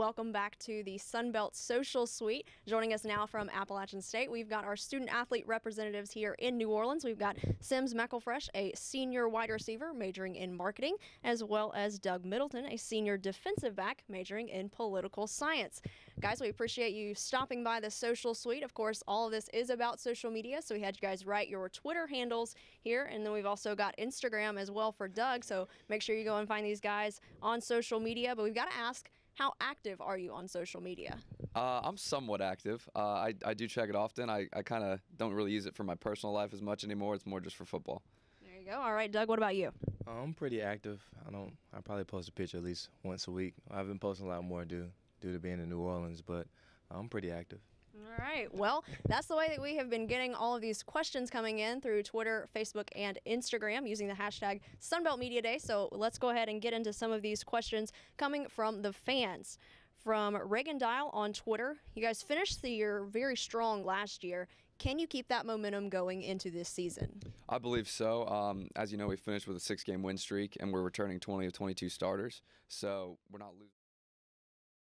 welcome back to the Sunbelt Social Suite. Joining us now from Appalachian State, we've got our student-athlete representatives here in New Orleans. We've got Sims McElfresh, a senior wide receiver majoring in marketing, as well as Doug Middleton, a senior defensive back majoring in political science. Guys, we appreciate you stopping by the Social Suite. Of course, all of this is about social media, so we had you guys write your Twitter handles here, and then we've also got Instagram as well for Doug, so make sure you go and find these guys on social media. But we've got to ask, how active are you on social media? I'm somewhat active. I do check it often. I kind of don't really use it for my personal life as much anymore. It's more just for football. There you go. All right, Doug, what about you? I'm pretty active. I probably post a picture at least once a week. I've been posting a lot more due to being in New Orleans, but I'm pretty active. All right. Well, that's the way that we have been getting all of these questions coming in through Twitter, Facebook, and Instagram using the hashtag Sunbelt Media Day. So let's go ahead and get into some of these questions coming from the fans. From Reagan Dial on Twitter, you guys finished the year very strong last year. Can you keep that momentum going into this season? I believe so. As you know, we finished with a 6-game win streak, and we're returning 20 of 22 starters. So we're not losing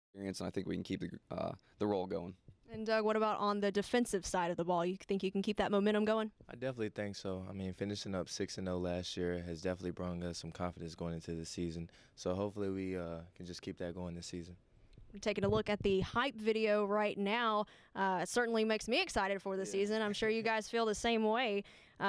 experience, and I think we can keep the roll going. And Doug, what about on the defensive side of the ball? You think you can keep that momentum going? I definitely think so. I mean, finishing up 6-0 last year has definitely brought us some confidence going into the season. So hopefully we can just keep that going this season. We're taking a look at the hype video right now. It certainly makes me excited for the season. I'm sure you guys feel the same way.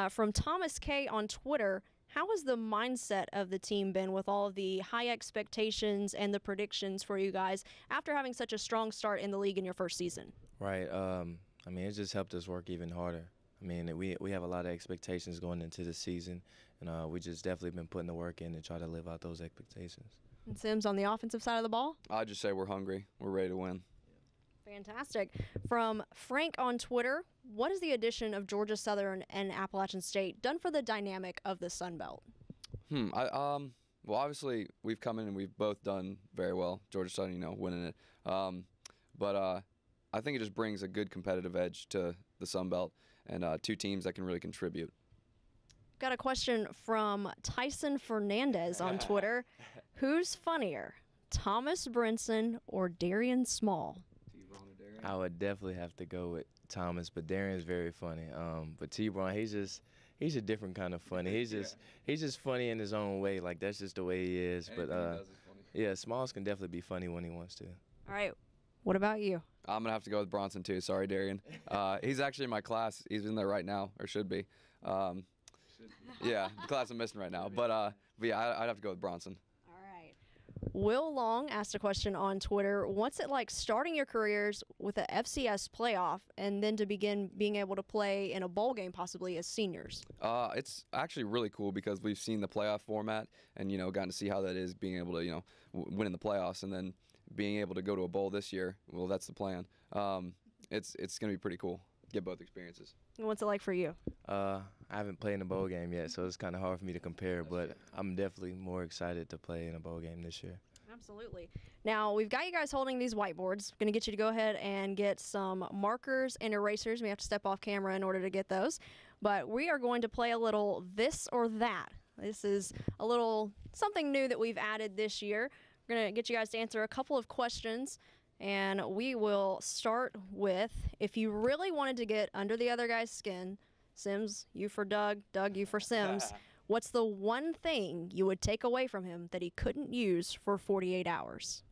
From Thomas K on Twitter, how has the mindset of the team been with all of the high expectations and the predictions for you guys after having such a strong start in the league in your first season? Right. I mean, it just helped us work even harder. I mean, we have a lot of expectations going into the season, and we just definitely been putting the work in to try to live out those expectations. And Sims, on the offensive side of the ball? I'd just say we're hungry. We're ready to win. Fantastic. From Frank on Twitter, what has the addition of Georgia Southern and Appalachian State done for the dynamic of the Sun Belt? Well, obviously, we've come in and we've both done very well. Georgia Southern, winning it. But I think it just brings a good competitive edge to the Sun Belt and two teams that can really contribute. Got a question from Tyson Fernandez on Twitter. Who's funnier, Thomas Brinson or Darian Small? I would definitely have to go with Thomas, but Darian's very funny. But T-Bron, he's a different kind of funny. He's just funny in his own way. Like, that's just the way he is. Anything but he does is funny. Yeah, Smalls can definitely be funny when he wants to. All right. What about you? I'm going to have to go with Bronson, too. Sorry, Darian. He's actually in my class. He's in there right now, or should be. Yeah, the class I'm missing right now. But yeah, I'd have to go with Bronson. All right. Will Long asked a question on Twitter. What's it like starting your careers with an FCS playoff and then to begin being able to play in a bowl game possibly as seniors? It's actually really cool because we've seen the playoff format and, gotten to see how that is being able to, win in the playoffs and then being able to go to a bowl this year. Well, that's the plan. It's going to be pretty cool. Get both experiences. What's it like for you? I haven't played in a bowl game yet, so it's kind of hard for me to compare, but I'm definitely more excited to play in a bowl game this year. Absolutely. Now, we've got you guys holding these whiteboards. Going to get you to go ahead and get some markers and erasers. We have to step off camera in order to get those. But we are going to play a little this or that. This is a little something new that we've added this year. We're going to get you guys to answer a couple of questions. And we will start with, if you really wanted to get under the other guy's skin, Sims, you for Doug, Doug, you for Sims, what's the one thing you would take away from him that he couldn't use for 48 hours?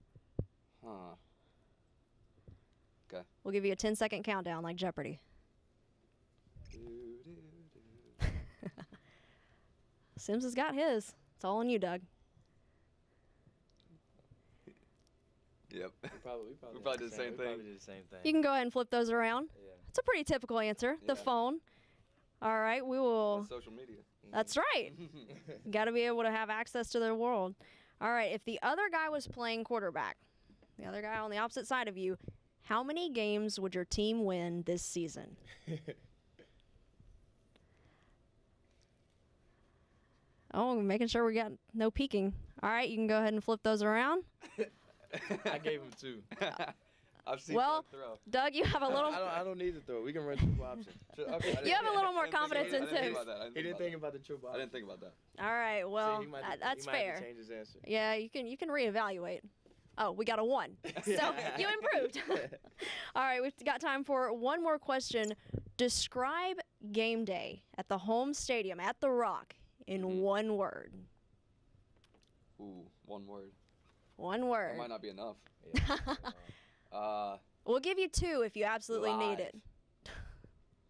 Okay. We'll give you a 10-second countdown like Jeopardy. Sims has got his. It's all on you, Doug. Yep. We probably did the same thing. You can go ahead and flip those around. Yeah. It's a pretty typical answer. The phone. All right, we will. That's social media. That's right. Got to be able to have access to their world. All right, if the other guy was playing quarterback, the other guy on the opposite side of you, how many games would your team win this season? Oh, making sure we got no peeking. All right, you can go ahead and flip those around. I gave him 2. I've seen Well, throw. Doug, you have a little. I don't need to throw. We can run triple options. Okay, You have a little more confidence in Sims. He didn't think about the triple I option. didn't think about that. All right, well, See, he might that's he might have fair. to change his answer. Yeah, you can reevaluate. Oh, we got a 1. So you improved. All right, we've got time for one more question. Describe game day at the home stadium at the Rock in one word. Ooh, one word. One That word. might not be enough. We'll give you 2 if you absolutely need it.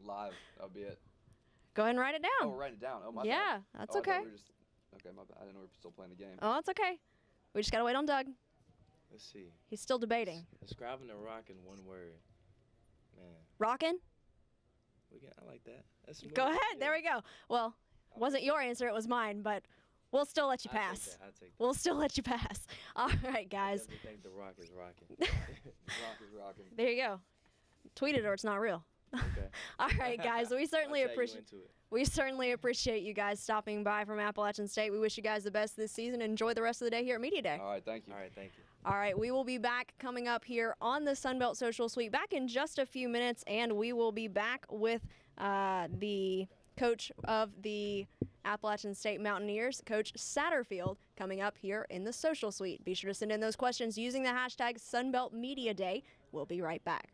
Live. That'll be it. Go ahead and write it down. Oh, write it down. Oh, my Yeah, bad. that's I thought okay. we were just, okay, my bad. I didn't know we were still playing the game. Oh, it's okay. We just got to wait on Doug. Let's see. He's still debating. Describing the Rock in one word. Man, Rockin'? I like that. That's smooth. Go ahead. Yeah. There we go. Well, it wasn't your answer. It was mine, but we'll still let you pass. I'll take that. We'll still let you pass. All right, guys. I think the Rock is rocking. The Rock is rocking. There you go. Tweet it or it's not real. Okay. All right, guys. We certainly I'll tag you appreciate. into it. We certainly appreciate you guys stopping by from Appalachian State. We wish you guys the best this season. Enjoy the rest of the day here at Media Day. All right, thank you. All right, thank you. All right, we will be back coming up here on the Sunbelt Social Suite back in just a few minutes, and we will be back with the coach of the Appalachian State Mountaineers, Coach Satterfield, coming up here in the Social Suite. Be sure to send in those questions using the hashtag Sunbelt Media Day. We'll be right back.